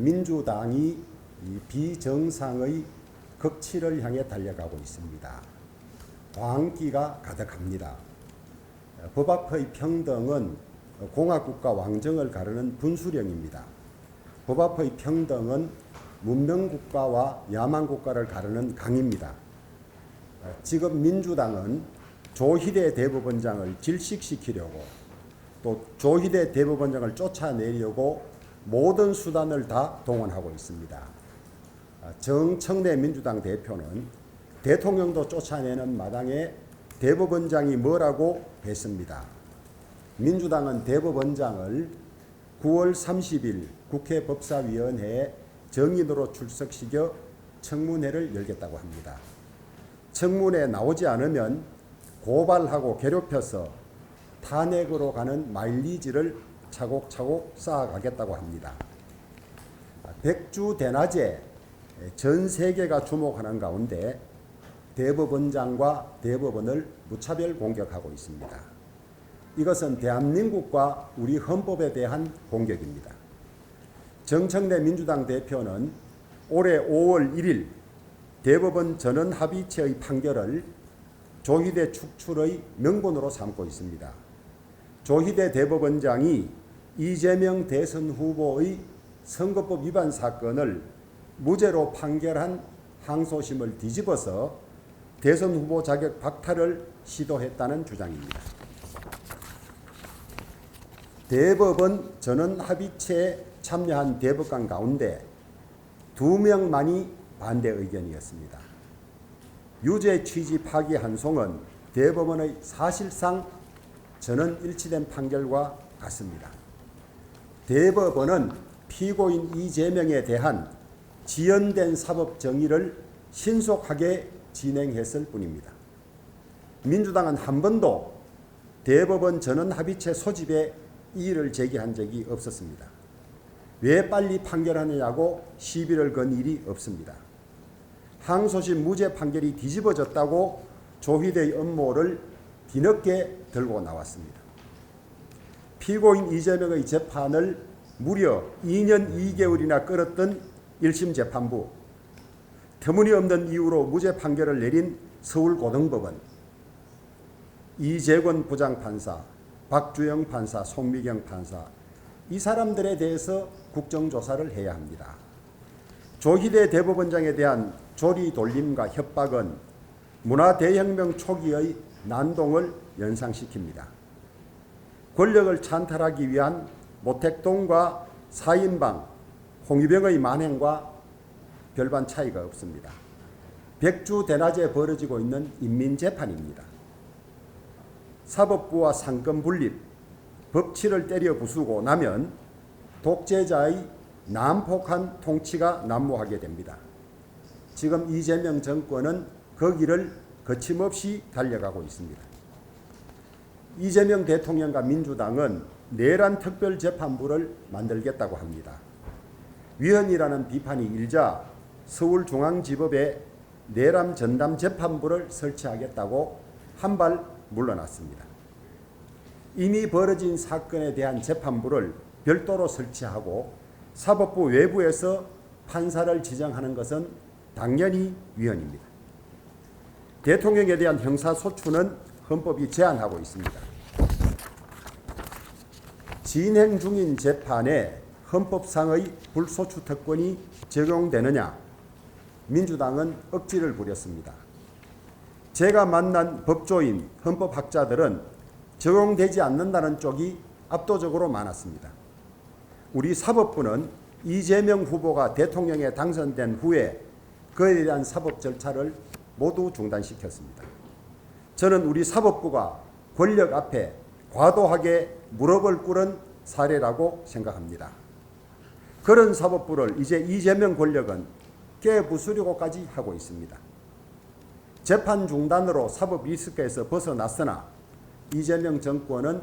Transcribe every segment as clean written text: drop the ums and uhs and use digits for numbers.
민주당이 이 비정상의 극치를 향해 달려가고 있습니다. 광기가 가득합니다. 법 앞의 평등은 공화국과 왕정을 가르는 분수령입니다. 법 앞의 평등은 문명국가와 야만국가를 가르는 강입니다. 지금 민주당은 조희대 대법원장을 질식시키려고 또 조희대 대법원장을 쫓아내려고 모든 수단을 다 동원하고 있습니다. 정청래 민주당 대표는 대통령도 쫓아내는 마당에 대법원장이 뭐라고 했습니다. 민주당은 대법원장을 9월 30일 국회 법사위원회에 정인으로 출석시켜 청문회를 열겠다고 합니다. 청문회에 나오지 않으면 고발하고 괴롭혀서 탄핵으로 가는 마일리지를 차곡차곡 쌓아가겠다고 합니다. 백주 대낮에 전 세계가 주목하는 가운데 대법원장과 대법원을 무차별 공격하고 있습니다. 이것은 대한민국과 우리 헌법에 대한 공격입니다. 정청래 민주당 대표는 올해 5월 1일 대법원 전원합의체의 판결을 조희대 축출의 명분으로 삼고 있습니다. 조희대 대법원장이 이재명 대선 후보의 선거법 위반 사건을 무죄로 판결한 항소심을 뒤집어서 대선 후보 자격 박탈을 시도했다는 주장입니다. 대법원 전원합의체에 참여한 대법관 가운데 2명만이 반대 의견이었습니다. 유죄 취지 파기 한송은 대법원의 사실상 전원 일치된 판결과 같습니다. 대법원은 피고인 이재명에 대한 지연된 사법 정의를 신속하게 진행했을 뿐입니다. 민주당은 한 번도 대법원 전원 합의체 소집에 이의를 제기한 적이 없었습니다. 왜 빨리 판결하느냐고 시비를 건 일이 없습니다. 항소심 무죄 판결이 뒤집어졌다고 조희대의 음모를 뒤늦게 들고 나왔습니다. 피고인 이재명의 재판을 무려 2년 2개월이나 끌었던 1심 재판부, 터무니없는 이유로 무죄 판결을 내린 서울고등법원, 이재권 부장판사, 박주영 판사, 송미경 판사, 이 사람들에 대해서 국정조사를 해야 합니다. 조희대 대법원장에 대한 조리돌림과 협박은 문화대혁명 초기의 난동을 연상시킵니다. 권력을 찬탈하기 위한 모택동과 사인방, 홍위병의 만행과 별반 차이가 없습니다. 백주 대낮에 벌어지고 있는 인민재판입니다. 사법부와 상권 분립, 법치를 때려 부수고 나면 독재자의 난폭한 통치가 난무하게 됩니다. 지금 이재명 정권은 그 길을 거침없이 달려가고 있습니다. 이재명 대통령과 민주당은 내란 특별재판부를 만들겠다고 합니다. 위헌이라는 비판이 일자 서울중앙지법에 내란 전담재판부를 설치하겠다고 한 발 물러났습니다. 이미 벌어진 사건에 대한 재판부를 별도로 설치하고 사법부 외부에서 판사를 지정하는 것은 당연히 위헌입니다. 대통령에 대한 형사소추는 헌법이 제한하고 있습니다. 진행 중인 재판에 헌법상의 불소추 특권이 적용되느냐? 민주당은 억지를 부렸습니다. 제가 만난 법조인, 헌법학자들은 적용되지 않는다는 쪽이 압도적으로 많았습니다. 우리 사법부는 이재명 후보가 대통령에 당선된 후에 그에 대한 사법 절차를 모두 중단시켰습니다. 저는 우리 사법부가 권력 앞에 과도하게 무릎을 꿇은 사례라고 생각합니다. 그런 사법부를 이제 이재명 권력은 깨부수려고까지 하고 있습니다. 재판 중단으로 사법 리스크에서 벗어났으나 이재명 정권은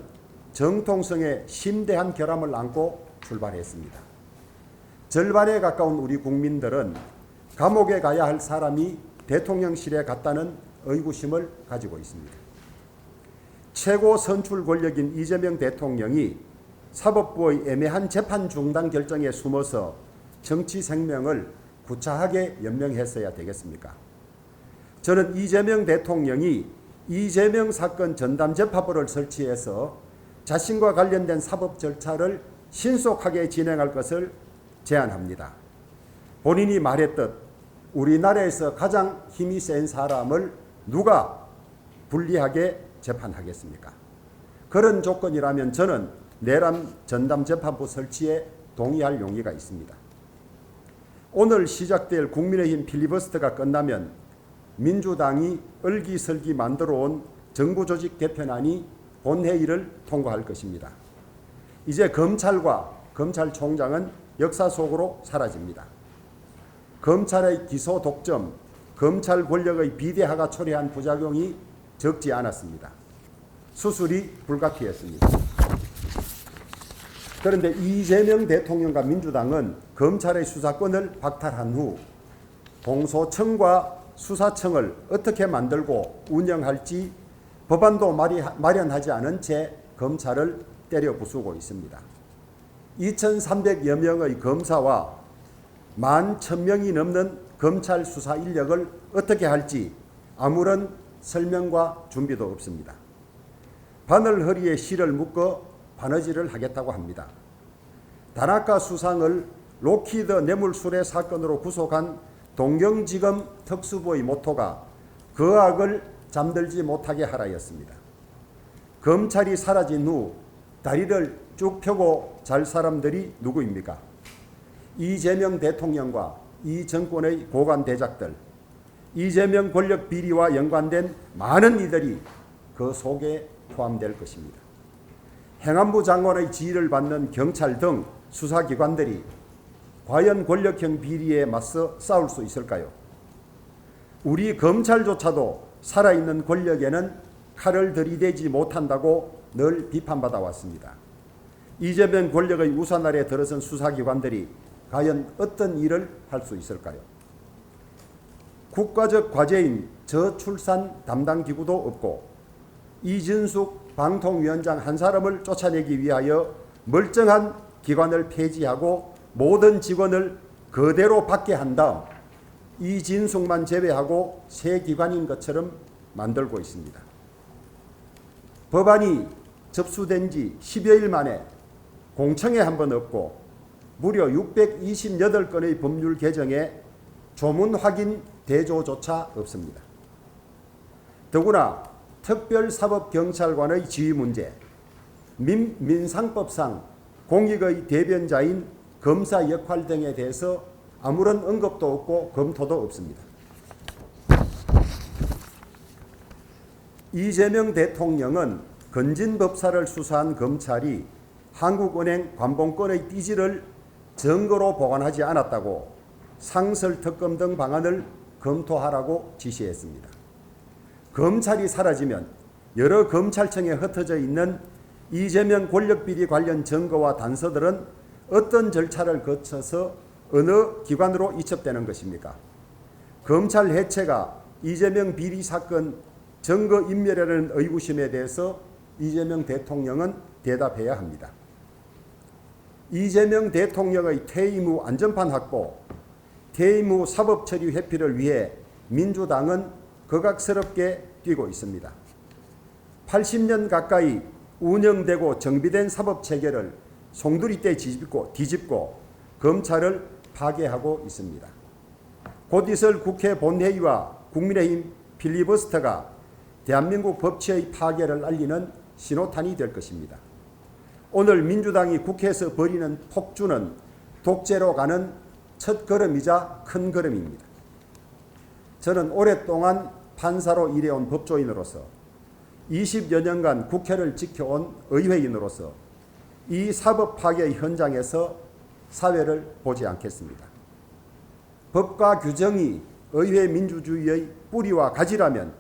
정통성에 심대한 결함을 안고 출발했습니다. 절반에 가까운 우리 국민들은 감옥에 가야 할 사람이 대통령실에 갔다는 의구심을 가지고 있습니다. 최고 선출 권력인 이재명 대통령이 사법부의 애매한 재판 중단 결정에 숨어서 정치 생명을 구차하게 연명했어야 되겠습니까? 저는 이재명 대통령이 이재명 사건 전담재판부를 설치해서 자신과 관련된 사법 절차를 신속하게 진행할 것을 제안합니다. 본인이 말했듯 우리나라에서 가장 힘이 센 사람을 누가 불리하게 재판하겠습니까? 그런 조건이라면 저는 내란 전담재판부 설치에 동의할 용의가 있습니다. 오늘 시작될 국민의힘 필리버스터가 끝나면 민주당이 얼기설기 만들어온 정부조직 개편안이 본회의를 통과할 것입니다. 이제 검찰과 검찰총장은 역사 속으로 사라집니다. 검찰의 기소 독점, 검찰 권력의 비대화가 초래한 부작용이 적지 않았습니다. 수술이 불가피했습니다. 그런데 이재명 대통령과 민주당은 검찰의 수사권을 박탈한 후 공소청과 수사청을 어떻게 만들고 운영할지 법안도 마련하지 않은 채 검찰을 때려 부수고 있습니다. 2,300여 명의 검사와 11,000명이 넘는 검찰 수사 인력을 어떻게 할지 아무런 설명과 준비도 없습니다. 바늘 허리에 실을 묶어 바느질을 하겠다고 합니다. 다나카 수상을 록히드 뇌물수뢰 사건으로 구속한 동경지검 특수부의 모토가 그 악을 잠들지 못하게 하라였습니다. 검찰이 사라진 후 다리를 쭉 펴고 잘 사람들이 누구입니까? 이재명 대통령과 이 정권의 고관 대작들, 이재명 권력 비리와 연관된 많은 이들이 그 속에 포함될 것입니다. 행안부 장관의 지휘를 받는 경찰 등 수사기관들이 과연 권력형 비리에 맞서 싸울 수 있을까요? 우리 검찰조차도 살아있는 권력에는 칼을 들이대지 못한다고 늘 비판받아 왔습니다. 이재명 권력의 우산 아래 들어선 수사기관들이 과연 어떤 일을 할 수 있을까요? 국가적 과제인 저출산 담당 기구도 없고 이진숙 방통위원장 한 사람을 쫓아내기 위하여 멀쩡한 기관을 폐지하고 모든 직원을 그대로 받게 한 다음 이진숙만 제외하고 새 기관인 것처럼 만들고 있습니다. 법안이 접수된 지 10여일 만에 공청회 한 번 없고 무려 628건의 법률 개정에 조문 확인 대조조차 없습니다. 더구나 특별사법경찰관의 지휘 문제, 민상법상 공익의 대변자인 검사 역할 등에 대해서 아무런 언급도 없고 검토도 없습니다. 이재명 대통령은 건진법사를 수사한 검찰이 한국은행 관봉권의 띠지를 증거로 보관하지 않았다고 상설특검 등 방안을 검토하라고 지시했습니다. 검찰이 사라지면 여러 검찰청에 흩어져 있는 이재명 권력비리 관련 증거와 단서들은 어떤 절차를 거쳐서 어느 기관으로 이첩되는 것입니까? 검찰 해체가 이재명 비리 사건 증거인멸이라는 의구심에 대해서 이재명 대통령은 대답해야 합니다. 이재명 대통령의 퇴임 후 안전판 확보, 퇴임 후 사법처리 회피를 위해 민주당은 극악스럽게 뛰고 있습니다. 80년 가까이 운영되고 정비된 사법체계를 송두리째 뒤집고 검찰을 파괴하고 있습니다. 곧 있을 국회 본회의와 국민의힘 필리버스터가 대한민국 법치의 파괴를 알리는 신호탄이 될 것입니다. 오늘 민주당이 국회에서 벌이는 폭주는 독재로 가는 첫 걸음이자 큰 걸음입니다. 저는 오랫동안 판사로 일해온 법조인으로서 20여 년간 국회를 지켜온 의회인으로서 이 사법 파괴의 현장에서 사회를 보지 않겠습니다. 법과 규정이 의회 민주주의의 뿌리와 가지라면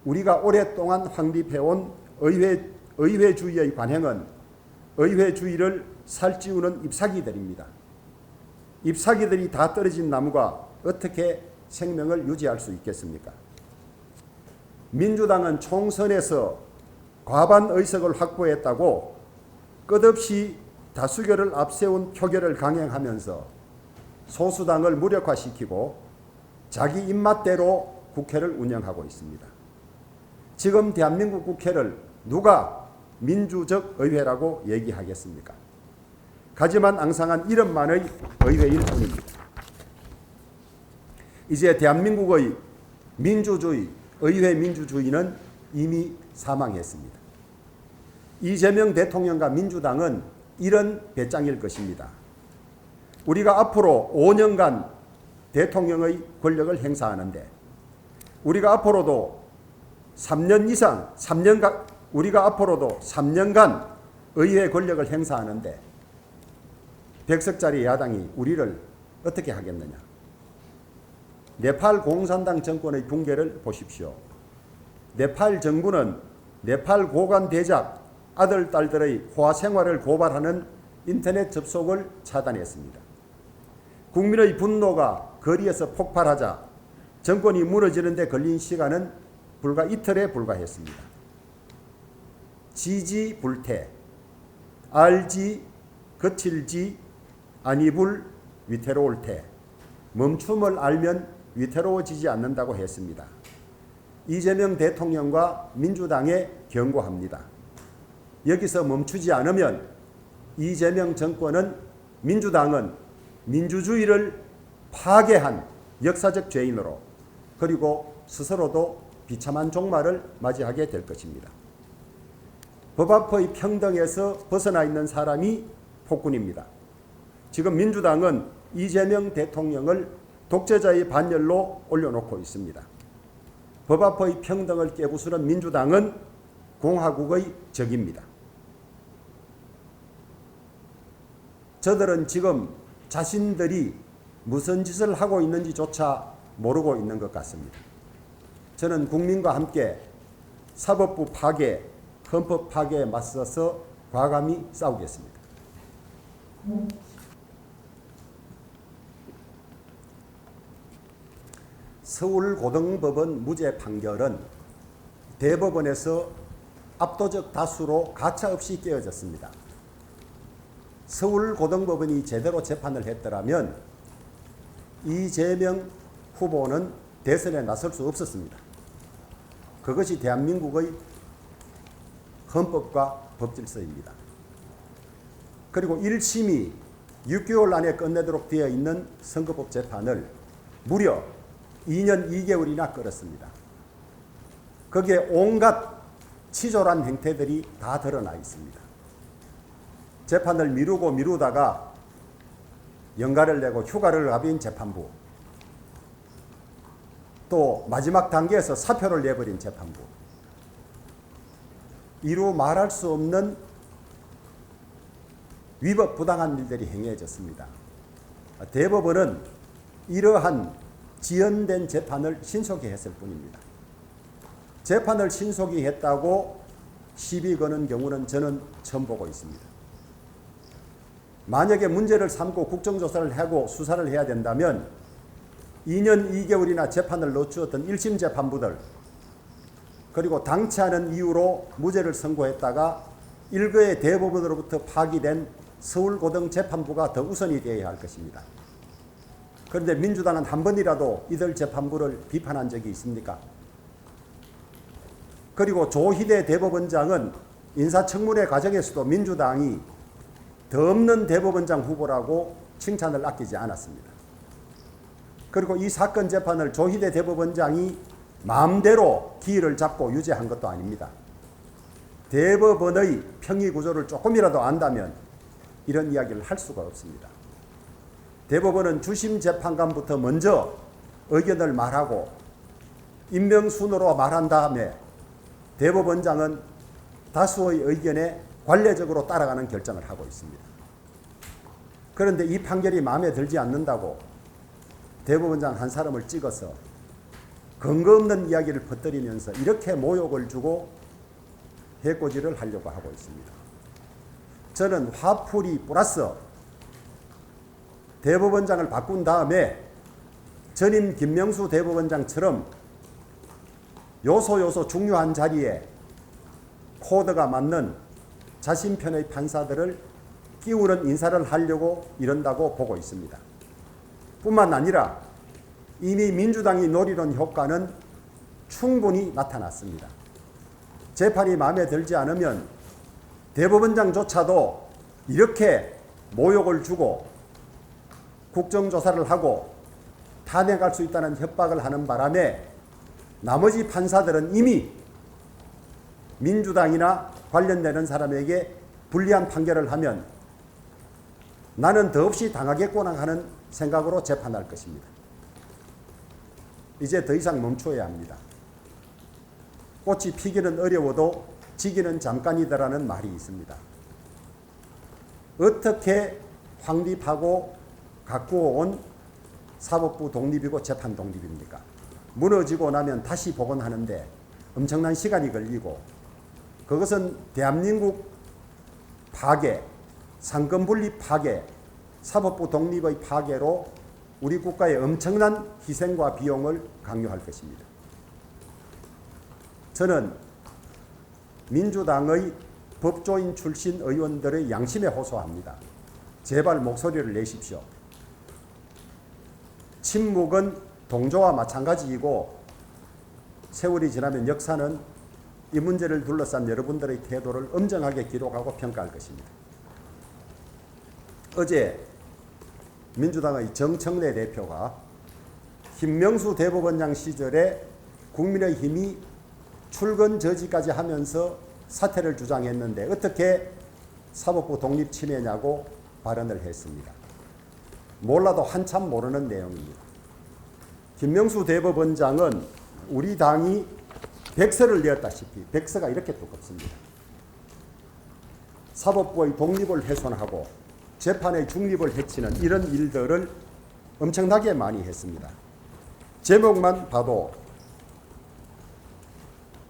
우리가 오랫동안 확립해온 의회주의의 관행은 의회주의를 살찌우는 잎사귀들입니다. 잎사귀들이 다 떨어진 나무가 어떻게 생명을 유지할 수 있겠습니까? 민주당은 총선에서 과반 의석을 확보했다고 끝없이 다수결을 앞세운 표결을 강행하면서 소수당을 무력화시키고 자기 입맛대로 국회를 운영하고 있습니다. 지금 대한민국 국회를 누가 민주적 의회라고 얘기하겠습니까? 하지만 앙상한 이름만의 의회일 뿐입니다. 이제 대한민국의 민주주의, 의회 민주주의는 이미 사망했습니다. 이재명 대통령과 민주당은 이런 배짱일 것입니다. 우리가 앞으로 5년간 대통령의 권력을 행사하는데 우리가 앞으로도 3년간 의회 권력을 행사하는데 100석짜리 야당이 우리를 어떻게 하겠느냐. 네팔 공산당 정권의 붕괴를 보십시오. 네팔 정부는 네팔 고관 대작 아들, 딸들의 호화 생활을 고발하는 인터넷 접속을 차단했습니다. 국민의 분노가 거리에서 폭발하자 정권이 무너지는 데 걸린 시간은 불과 이틀에 불과했습니다. 지지 불태, 알지 거칠지 아니불 위태로울 테, 멈춤을 알면 위태로워지지 않는다고 했습니다. 이재명 대통령과 민주당에 경고합니다. 여기서 멈추지 않으면 이재명 정권은 민주당은 민주주의를 파괴한 역사적 죄인으로 그리고 스스로도 비참한 종말을 맞이하게 될 것입니다. 법 앞의 평등에서 벗어나 있는 사람이 폭군입니다. 지금 민주당은 이재명 대통령을 독재자의 반열로 올려놓고 있습니다. 법 앞의 평등을 깨부수는 민주당은 공화국의 적입니다. 저들은 지금 자신들이 무슨 짓을 하고 있는지조차 모르고 있는 것 같습니다. 저는 국민과 함께 사법부 파괴, 헌법 파괴에 맞서서 과감히 싸우겠습니다. 서울고등법원 무죄 판결은 대법원에서 압도적 다수로 가차없이 깨어졌습니다. 서울고등법원이 제대로 재판을 했더라면 이재명 후보는 대선에 나설 수 없었습니다. 그것이 대한민국의 헌법과 법질서입니다. 그리고 1심이 6개월 안에 끝내도록 되어 있는 선거법 재판을 무려 2년 2개월이나 끌었습니다. 거기에 온갖 치졸한 행태들이 다 드러나 있습니다. 재판을 미루다가 연가를 내고 휴가를 가빈 재판부, 또 마지막 단계에서 사표를 내버린 재판부, 이루 말할 수 없는 위법 부당한 일들이 행해졌습니다. 대법원은 이러한 지연된 재판을 신속히 했을 뿐입니다. 재판을 신속히 했다고 시비 거는 경우는 저는 처음 보고 있습니다. 만약에 문제를 삼고 국정조사를 하고 수사를 해야 된다면 2년 2개월이나 재판을 늦추었던 1심 재판부들, 그리고 당치 않은 이유로 무죄를 선고했다가 일거의 대법원으로부터 파기된 서울고등재판부가 더 우선이 되어야 할 것입니다. 그런데 민주당은 한 번이라도 이들 재판부를 비판한 적이 있습니까? 그리고 조희대 대법원장은 인사청문회 과정에서도 민주당이 더 없는 대법원장 후보라고 칭찬을 아끼지 않았습니다. 그리고 이 사건 재판을 조희대 대법원장이 마음대로 기일을 잡고 유죄한 것도 아닙니다. 대법원의 평의 구조를 조금이라도 안다면 이런 이야기를 할 수가 없습니다. 대법원은 주심 재판관부터 먼저 의견을 말하고 임명순으로 말한 다음에 대법원장은 다수의 의견에 관례적으로 따라가는 결정을 하고 있습니다. 그런데 이 판결이 마음에 들지 않는다고 대법원장 한 사람을 찍어서 근거 없는 이야기를 퍼뜨리면서 이렇게 모욕을 주고 해코지를 하려고 하고 있습니다. 저는 화풀이 플러스 대법원장을 바꾼 다음에 전임 김명수 대법원장처럼 요소 중요한 자리에 코드가 맞는 자신 편의 판사들을 끼우는 인사를 하려고 이런다고 보고 있습니다. 뿐만 아니라 이미 민주당이 노리는 효과는 충분히 나타났습니다. 재판이 마음에 들지 않으면 대법원장조차도 이렇게 모욕을 주고 국정조사를 하고 탄핵할 수 있다는 협박을 하는 바람에 나머지 판사들은 이미 민주당이나 관련되는 사람에게 불리한 판결을 하면 나는 더없이 당하겠구나 하는 생각으로 재판할 것입니다. 이제 더 이상 멈춰야 합니다. 꽃이 피기는 어려워도 지기는 잠깐이다라는 말이 있습니다. 어떻게 확립하고 갖고 온 사법부 독립이고 재판 독립입니까? 무너지고 나면 다시 복원하는데 엄청난 시간이 걸리고 그것은 대한민국 파괴, 상권분립 파괴, 사법부 독립의 파괴로 우리 국가의 엄청난 희생과 비용을 강요할 것입니다. 저는 민주당의 법조인 출신 의원들의 양심에 호소합니다. 제발 목소리를 내십시오. 침묵은 동조와 마찬가지이고 세월이 지나면 역사는 이 문제를 둘러싼 여러분들의 태도를 엄정하게 기록하고 평가할 것입니다. 어제 민주당의 정청래 대표가 김명수 대법원장 시절에 국민의힘이 출근 저지까지 하면서 사퇴를 주장했는데 어떻게 사법부 독립 침해냐고 발언을 했습니다. 몰라도 한참 모르는 내용입니다. 김명수 대법원장은 우리 당이 백서를 내었다시피 백서가 이렇게 두껍습니다. 사법부의 독립을 훼손하고 재판의 중립을 해치는 이런 일들을 엄청나게 많이 했습니다. 제목만 봐도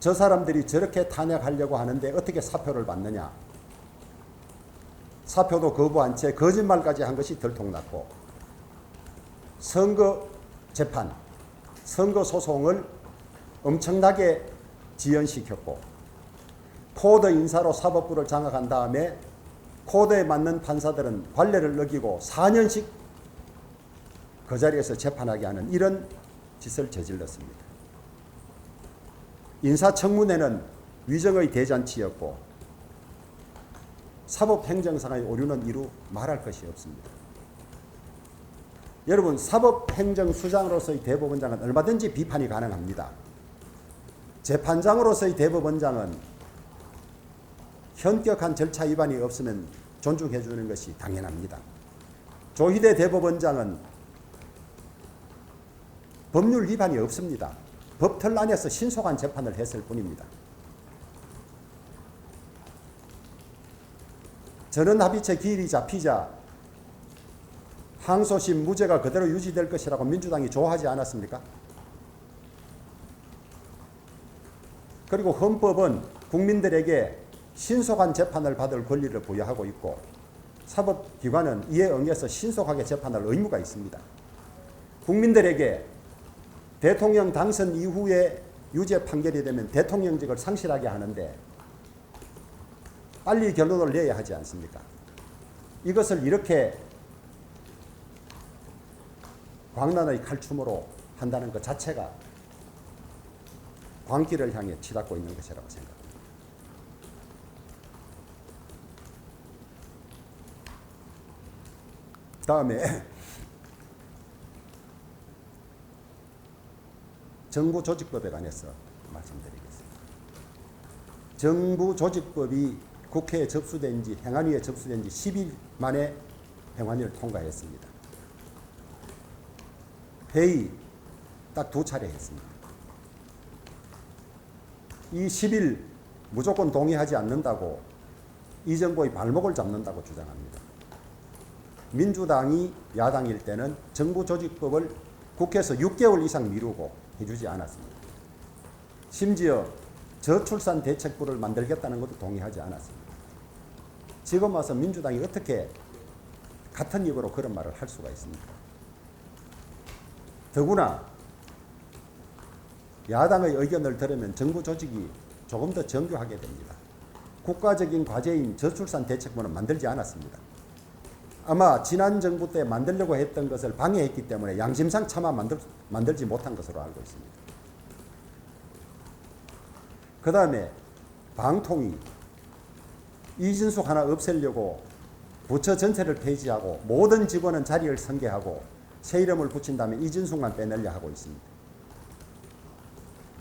저 사람들이 저렇게 탄핵하려고 하는데 어떻게 사표를 받느냐. 사표도 거부한 채 거짓말까지 한 것이 들통났고 선거 재판, 선거 소송을 엄청나게 지연시켰고 코드 인사로 사법부를 장악한 다음에 코드에 맞는 판사들은 관례를 어기고 4년씩 그 자리에서 재판하게 하는 이런 짓을 저질렀습니다. 인사청문회는 위정의 대잔치였고 사법행정상의 오류는 이루 말할 것이 없습니다. 여러분, 사법행정수장으로서의 대법원장은 얼마든지 비판이 가능합니다. 재판장으로서의 대법원장은 현격한 절차 위반이 없으면 존중해 주는 것이 당연합니다. 조희대 대법원장은 법률 위반이 없습니다. 법틀 안에서 신속한 재판을 했을 뿐입니다. 전원합의체 기일이 잡히자 항소심 무죄가 그대로 유지될 것이라고 민주당이 좋아하지 않았습니까? 그리고 헌법은 국민들에게 신속한 재판을 받을 권리를 부여하고 있고 사법기관은 이에 응해서 신속하게 재판할 의무가 있습니다. 국민들에게 대통령 당선 이후에 유죄 판결이 되면 대통령직을 상실하게 하는데 빨리 결론을 내야 하지 않습니까? 이것을 이렇게 광란의 칼춤으로 한다는 것 자체가 광기를 향해 치닫고 있는 것이라고 생각합니다. 다음에 정부조직법에 관해서 말씀드리겠습니다. 정부조직법이 국회에 접수된 지, 행안위에 접수된 지 10일 만에 행안위를 통과했습니다. 회의 딱 2차례 했습니다. 이 10일 무조건 동의하지 않는다고 이 정부의 발목을 잡는다고 주장합니다. 민주당이 야당일 때는 정부조직법을 국회에서 6개월 이상 미루고 해주지 않았습니다. 심지어 저출산 대책부를 만들겠다는 것도 동의하지 않았습니다. 지금 와서 민주당이 어떻게 같은 입으로 그런 말을 할 수가 있습니까? 더구나 야당의 의견을 들으면 정부 조직이 조금 더 정교하게 됩니다. 국가적인 과제인 저출산 대책부는 만들지 않았습니다. 아마 지난 정부 때 만들려고 했던 것을 방해했기 때문에 양심상 차마 만들지 못한 것으로 알고 있습니다. 그 다음에 방통위 이진숙 하나 없애려고 부처 전체를 폐지하고 모든 직원은 자리를 승계하고 새 이름을 붙인 다음에 이진숙만 빼내려 하고 있습니다.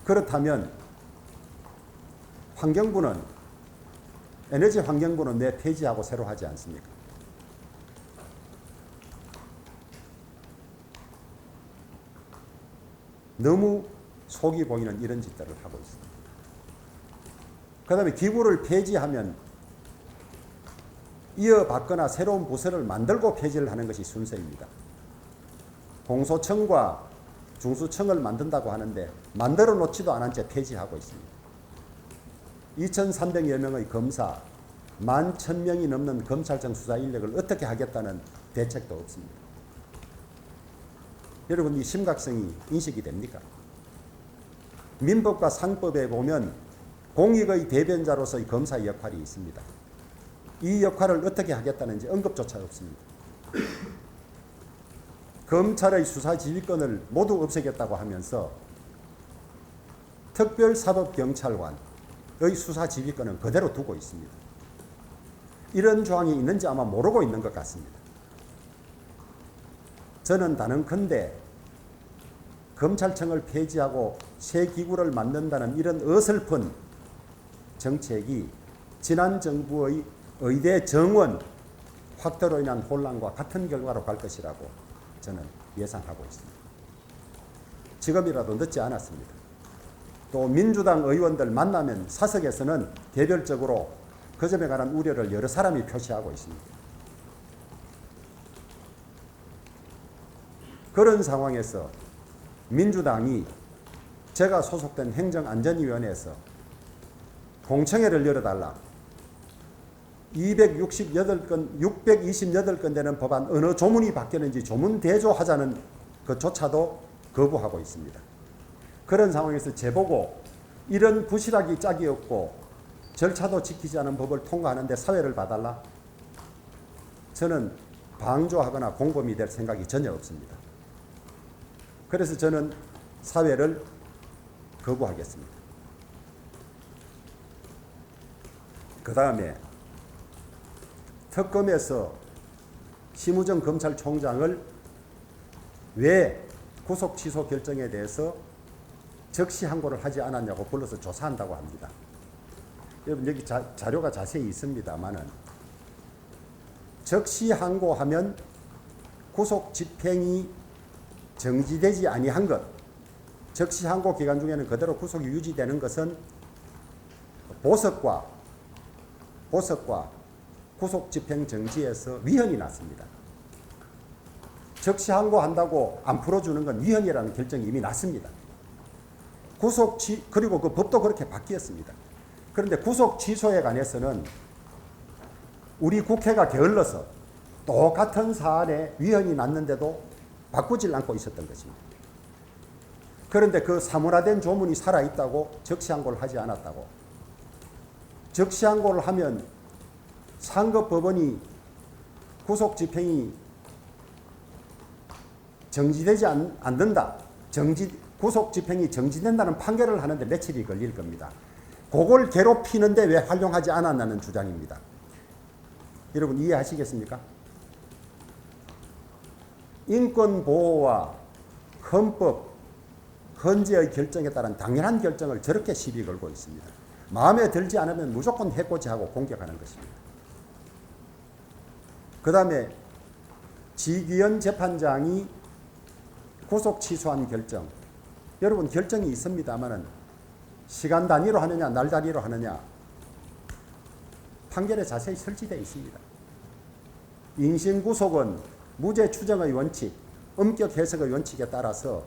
그렇다면 에너지 환경부는 왜 폐지하고 새로 하지 않습니까? 너무 속이 보이는 이런 짓들을 하고 있습니다. 그 다음에 기구를 폐지하면 이어받거나 새로운 부서를 만들고 폐지를 하는 것이 순서입니다. 공소청과 중수청을 만든다고 하는데 만들어 놓지도 않은 채 폐지하고 있습니다. 2,300여 명의 검사, 11,000명이 넘는 검찰청 수사 인력을 어떻게 하겠다는 대책도 없습니다. 여러분, 이 심각성이 인식이 됩니까? 민법과 상법에 보면 공익의 대변자로서의 검사의 역할이 있습니다. 이 역할을 어떻게 하겠다는지 언급조차 없습니다. 검찰의 수사지휘권을 모두 없애겠다고 하면서 특별사법경찰관의 수사지휘권은 그대로 두고 있습니다. 이런 조항이 있는지 아마 모르고 있는 것 같습니다. 저는 단언컨대 검찰청을 폐지하고 새 기구를 만든다는 이런 어설픈 정책이 지난 정부의 의대 정원 확대로 인한 혼란과 같은 결과로 갈 것이라고 저는 예상하고 있습니다. 지금이라도 늦지 않았습니다. 또 민주당 의원들 만나면 사석에서는 개별적으로 그 점에 관한 우려를 여러 사람이 표시하고 있습니다. 그런 상황에서 민주당이 제가 소속된 행정안전위원회에서 공청회를 열어달라. 628건 되는 법안 어느 조문이 바뀌었는지 조문 대조하자는 그조차도 거부하고 있습니다. 그런 상황에서 제보고 이런 부실하기 짝이 없고 절차도 지키지 않은 법을 통과하는데 사회를 봐달라? 저는 방조하거나 공범이 될 생각이 전혀 없습니다. 그래서 저는 사회를 거부하겠습니다. 그 다음에 특검에서 심우정 검찰총장을 왜 구속 취소 결정에 대해서 적시 항고를 하지 않았냐고 불러서 조사한다고 합니다. 여러분, 여기 자료가 자세히 있습니다만은 적시 항고하면 구속 집행이 정지되지 아니한 것, 적시 항고 기간 중에는 그대로 구속이 유지되는 것은 보석과 구속 집행 정지에서 위헌이 났습니다. 적시 항고한다고 안 풀어주는 건 위헌이라는 결정이 이미 났습니다. 그리고 그 법도 그렇게 바뀌었습니다. 그런데 구속 취소에 관해서는 우리 국회가 게을러서 똑같은 사안에 위헌이 났는데도 바꾸질 않고 있었던 것입니다. 그런데 그 사문화된 조문이 살아있다고 적시항고를 하지 않았다고. 적시항고를 하면 상급법원이 구속 집행이 정지되지 않는다. 구속 집행이 정지된다는 판결을 하는데 며칠이 걸릴 겁니다. 그걸 괴롭히는데 왜 활용하지 않았냐는 주장입니다. 여러분, 이해하시겠습니까? 인권보호와 헌법, 헌재의 결정에 따른 당연한 결정을 저렇게 시비 걸고 있습니다. 마음에 들지 않으면 무조건 해코지하고 공격하는 것입니다. 그 다음에 지기현 재판장이 구속 취소한 결정, 여러분 결정이 있습니다만은 시간 단위로 하느냐 날 단위로 하느냐 판결에 자세히 설치되어 있습니다. 인신구속은 무죄 추정의 원칙, 엄격 해석의 원칙에 따라서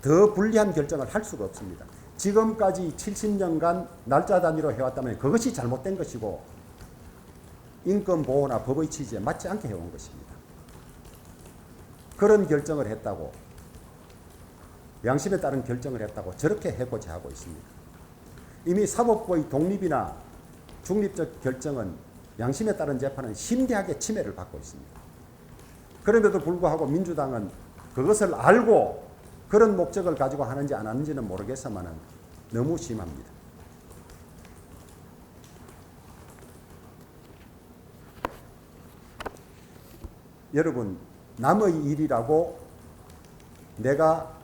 더 불리한 결정을 할 수가 없습니다. 지금까지 70년간 날짜 단위로 해왔다면 그것이 잘못된 것이고 인권보호나 법의 취지에 맞지 않게 해온 것입니다. 그런 결정을 했다고, 양심에 따른 결정을 했다고 저렇게 해고자 하고 있습니다. 이미 사법부의 독립이나 중립적 결정은 양심에 따른 재판은 심대하게 침해를 받고 있습니다. 그럼에도 불구하고 민주당은 그것을 알고 그런 목적을 가지고 하는지 안 하는지는 모르겠지만은 너무 심합니다. 여러분, 남의 일이라고 내가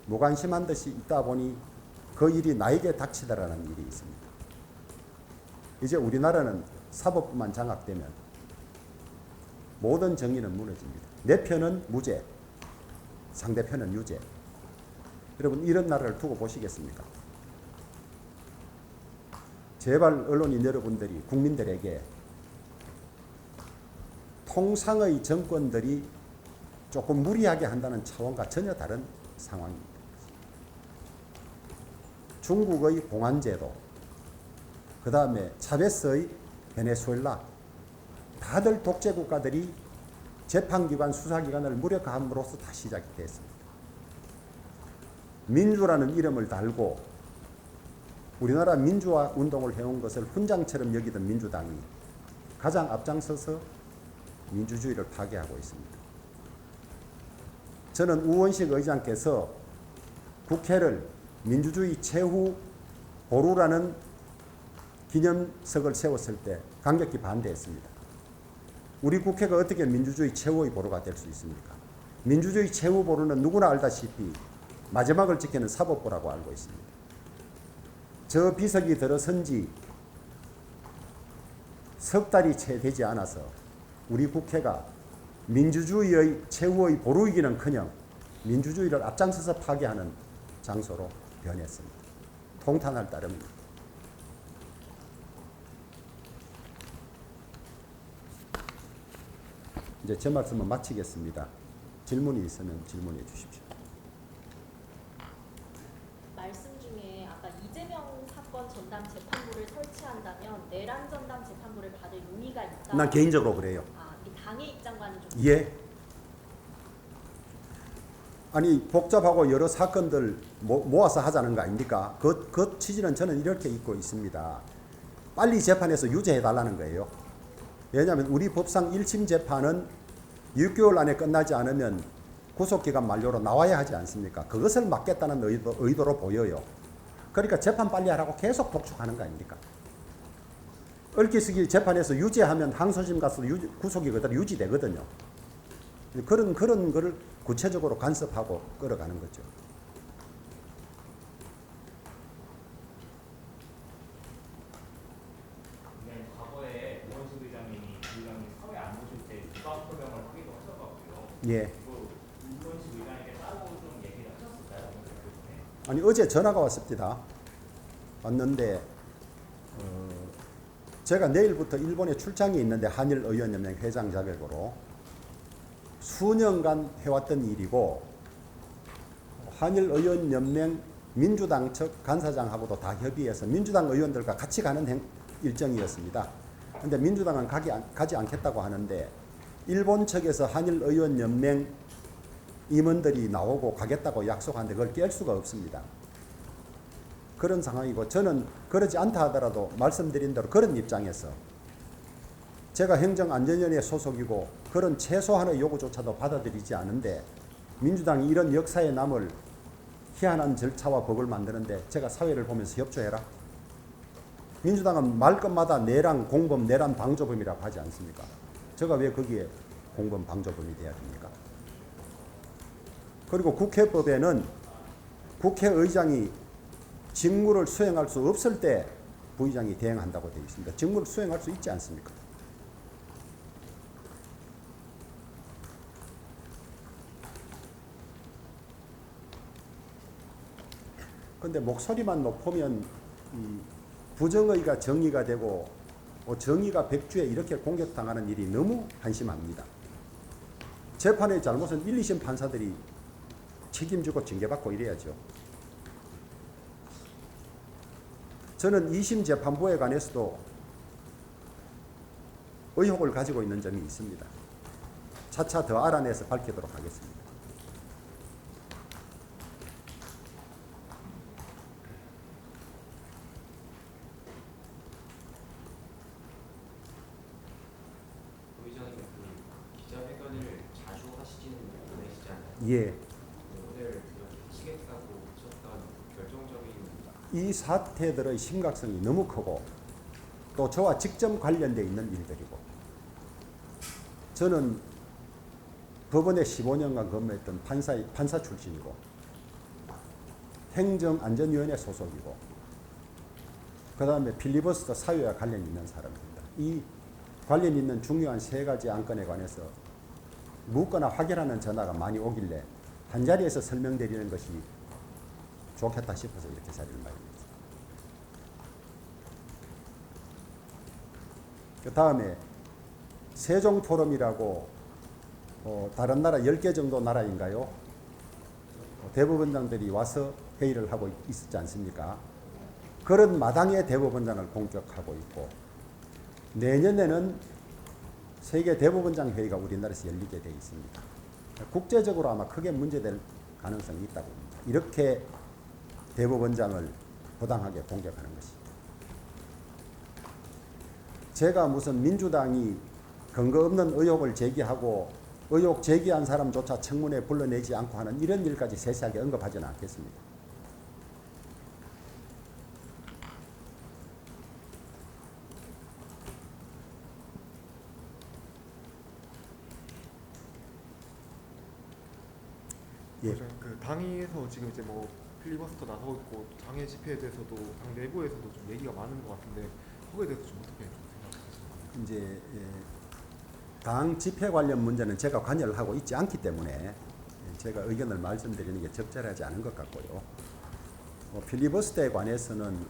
무관심한 듯이 있다 보니 그 일이 나에게 닥치더라는 일이 있습니다. 이제 우리나라는 사법부만 장악되면 모든 정의는 무너집니다. 내 편은 무죄, 상대편은 유죄. 여러분, 이런 나라를 두고 보시겠습니까? 제발 언론인 여러분들이 국민들에게 통상의 정권들이 조금 무리하게 한다는 차원과 전혀 다른 상황입니다. 중국의 공안제도, 그 다음에 차베스의 베네수엘라, 다들 독재 국가들이 재판기관, 수사기관을 무력화함으로써 다 시작이 됐습니다. 민주라는 이름을 달고 우리나라 민주화 운동을 해온 것을 훈장처럼 여기던 민주당이 가장 앞장서서 민주주의를 파괴하고 있습니다. 저는 우원식 의장께서 국회를 민주주의 최후 보루라는 기념석을 세웠을 때 강력히 반대했습니다. 우리 국회가 어떻게 민주주의 최후의 보루가 될 수 있습니까? 민주주의 최후 보루는 누구나 알다시피 마지막을 지키는 사법부라고 알고 있습니다. 저 비석이 들어선 지 석 달이 채 되지 않아서 우리 국회가 민주주의의 최후의 보루이기는커녕 민주주의를 앞장서서 파괴하는 장소로 변했습니다. 통탄할 따름입니다. 이제 제 말씀은 마치겠습니다. 질문이 있으면 질문해 주십시오. 말씀 중에 아까 이재명 사건 전담 재판부를 설치한다면 내란 전담 재판부를 받을 용의가 있다. 난 개인적으로 그래요. 이 당의 입장과는 좀. 예. 아니 복잡하고 여러 사건들 모아서 하자는 거 아닙니까? 그 취지는 저는 이렇게 읽고 있습니다. 빨리 재판해서 유죄해달라는 거예요. 왜냐하면 우리 법상 1심 재판은 6개월 안에 끝나지 않으면 구속기간 만료로 나와야 하지 않습니까? 그것을 막겠다는 의도로 보여요. 그러니까 재판 빨리 하라고 계속 독촉하는 거 아닙니까? 얽히스기 재판에서 유죄하면 항소심 가서 구속이 그대로 유지되거든요. 그런 거를 구체적으로 간섭하고 끌어가는 거죠. 과거에 우원식 의장님이 사회 안 오실 때 유감 표명을 하기도 하셔가지고요. 예. 우원식 의장에게 따로 좀 얘기를 하셨을까요? 아니 어제 전화가 왔습니다. 왔는데 제가 내일부터 일본에 출장이 있는데 한일 의원연맹 회장 자격으로 수년간 해왔던 일이고 한일 의원연맹 민주당 측 간사장하고도 다 협의해서 민주당 의원들과 같이 가는 일정이었습니다. 그런데 민주당은 가지 않겠다고 하는데 일본 측에서 한일 의원연맹 임원들이 나오고 가겠다고 약속하는데 그걸 깰 수가 없습니다. 그런 상황이고 저는 그러지 않다 하더라도 말씀드린 대로 그런 입장에서 제가 행정안전위원회 소속이고 그런 최소한의 요구조차도 받아들이지 않은데 민주당이 이런 역사에 남을 희한한 절차와 법을 만드는데 제가 사회를 보면서 협조해라. 민주당은 말 것마다 내란 공범, 내란 방조범이라고 하지 않습니까? 제가 왜 거기에 공범 방조범이 돼야 됩니까? 그리고 국회법에는 국회의장이 직무를 수행할 수 없을 때 부의장이 대행한다고 되어 있습니다. 직무를 수행할 수 있지 않습니까? 그런데 목소리만 높으면 부정의가 정의가 되고 정의가 백주에 이렇게 공격당하는 일이 너무 한심합니다. 재판의 잘못은 1, 2심 판사들이 책임지고 징계받고 이래야죠. 저는 2심 재판부에 관해서도 의혹을 가지고 있는 점이 있습니다. 차차 더 알아내서 밝히도록 하겠습니다. 기자회견을 잘 예, 오늘 이렇게 치겠다고 하셨던 결정적인 이 사태들의 심각성이 너무 크고 또 저와 직접 관련되어 있는 일들이고, 저는 법원에 15년간 근무했던 판사 출신이고 행정안전위원회 소속이고 그 다음에 필리버스터 사유와 관련 있는 사람입니다. 이 관련 있는 중요한 세 가지 안건에 관해서 묻거나 확인하는 전화가 많이 오길래 한자리에서 설명드리는 것이 좋겠다 싶어서 이렇게 자리를 마련했습니다. 그 다음에 세종포럼이라고 다른 나라 10개 정도 나라인가요? 대법원장들이 와서 회의를 하고 있었지 않습니까? 그런 마당의 대법원장을 공격하고 있고, 내년에는 세계 대법원장 회의가 우리나라에서 열리게 되어 있습니다. 국제적으로 아마 크게 문제될 가능성이 있다고 봅니다. 이렇게 대법원장을 부당하게 공격하는 것이. 제가 무슨 민주당이 근거 없는 의혹을 제기하고 의혹 제기한 사람조차 청문회에 불러내지 않고 하는 이런 일까지 세세하게 언급하지는 않겠습니다. 예. 그 당에서 지금 이제 뭐 필리버스터 나서고 있고 장애 집회에 대해서도 당 내부에서도 좀 얘기가 많은 것 같은데 그거에 대해서 좀 어떻게 좀 생각하시나요? 이제 당 집회 관련 문제는 제가 관여를 하고 있지 않기 때문에 제가 의견을 말씀드리는 게 적절하지 않은 것 같고요. 필리버스터에 관해서는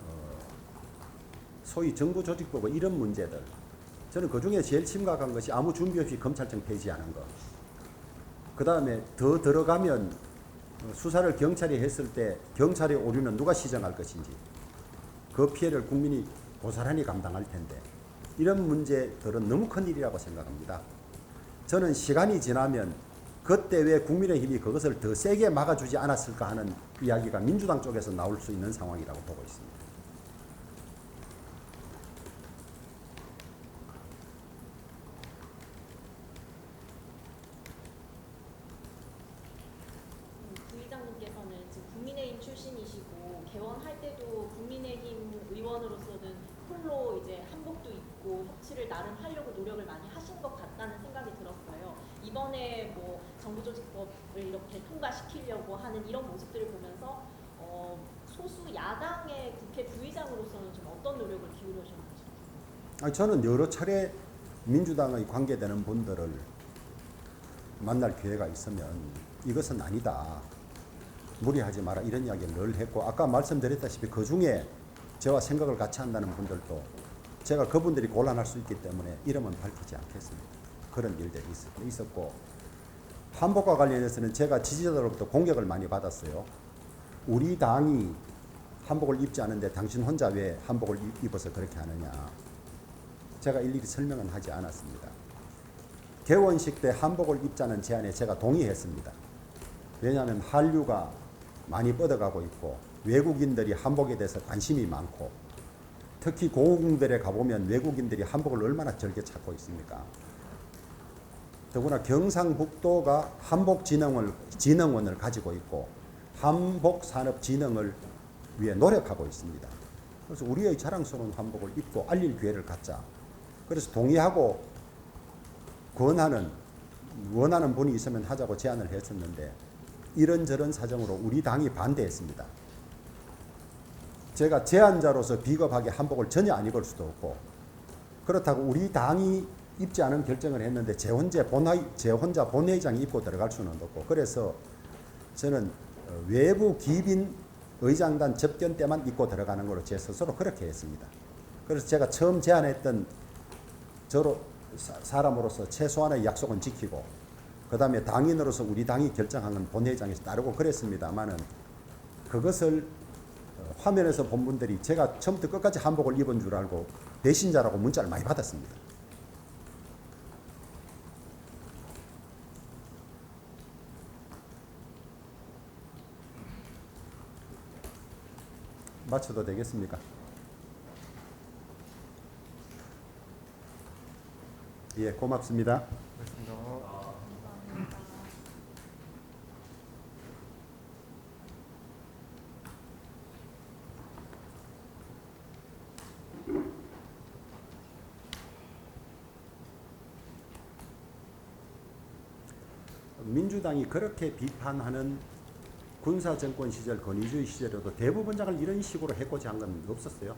소위 정부조직법 이런 문제들, 저는 그중에 제일 심각한 것이 아무 준비 없이 검찰청 폐지하는 것. 그 다음에 더 들어가면 수사를 경찰이 했을 때 경찰의 오류는 누가 시정할 것인지, 그 피해를 국민이 고스란히 감당할 텐데, 이런 문제들은 너무 큰 일이라고 생각합니다. 저는 시간이 지나면 그때 왜 국민의힘이 그것을 더 세게 막아주지 않았을까 하는 이야기가 민주당 쪽에서 나올 수 있는 상황이라고 보고 있습니다. 부의장님께서는 지금 국민의힘 출신이시고 개원할 때도 국민의힘 의원으로서는 홀로 이제 한복도 입고 협치를 나름 하려고 노력을 많이 하신 것 같다는 생각이 들었어요. 이번에 뭐 정부조직법을 이렇게 통과시키려고 하는 이런 모습들을 보면서 소수 야당의 국회 부의장으로서는 좀 어떤 노력을 기울여셨는지. 저는 여러 차례 민주당의 관계되는 분들을 만날 기회가 있으면 이것은 아니다, 무리하지 마라, 이런 이야기를 늘 했고, 아까 말씀드렸다시피 그중에 저와 생각을 같이 한다는 분들도 제가 그분들이 곤란할 수 있기 때문에 이름은 밝히지 않겠습니다. 그런 일들이 있었고, 한복과 관련해서는 제가 지지자들로부터 공격을 많이 받았어요. 우리 당이 한복을 입지 않은데 당신 혼자 왜 한복을 입어서 그렇게 하느냐. 제가 일일이 설명은 하지 않았습니다. 개원식 때 한복을 입자는 제안에 제가 동의했습니다. 왜냐하면 한류가 많이 뻗어가고 있고 외국인들이 한복에 대해서 관심이 많고, 특히 고궁들에 가보면 외국인들이 한복을 얼마나 즐겨 찾고 있습니까? 더구나 경상북도가 한복진흥원을 가지고 있고 한복산업진흥을 위해 노력하고 있습니다. 그래서 우리의 자랑스러운 한복을 입고 알릴 기회를 갖자. 그래서 동의하고 원하는 분이 있으면 하자고 제안을 했었는데, 이런저런 사정으로 우리 당이 반대했습니다. 제가 제안자로서 비겁하게 한복을 전혀 안 입을 수도 없고, 그렇다고 우리 당이 입지 않은 결정을 했는데 제 혼자 본회의장에 입고 들어갈 수는 없고, 그래서 저는 외부 기빈 의장단 접견 때만 입고 들어가는 걸로 제 스스로 그렇게 했습니다. 그래서 제가 처음 제안했던 사람으로서 최소한의 약속은 지키고, 그 다음에 당인으로서 우리 당이 결정한 건 본회의장에서 따르고 그랬습니다만은, 그것을 화면에서 본 분들이 제가 처음부터 끝까지 한복을 입은 줄 알고 배신자라고 문자를 많이 받았습니다. 마쳐도 되겠습니까? 예, 고맙습니다. 그렇습니다. 민주당이 그렇게 비판하는 군사 정권 시절 권위주의 시절에도 대법원장을 이런 식으로 해코지 한 건 없었어요.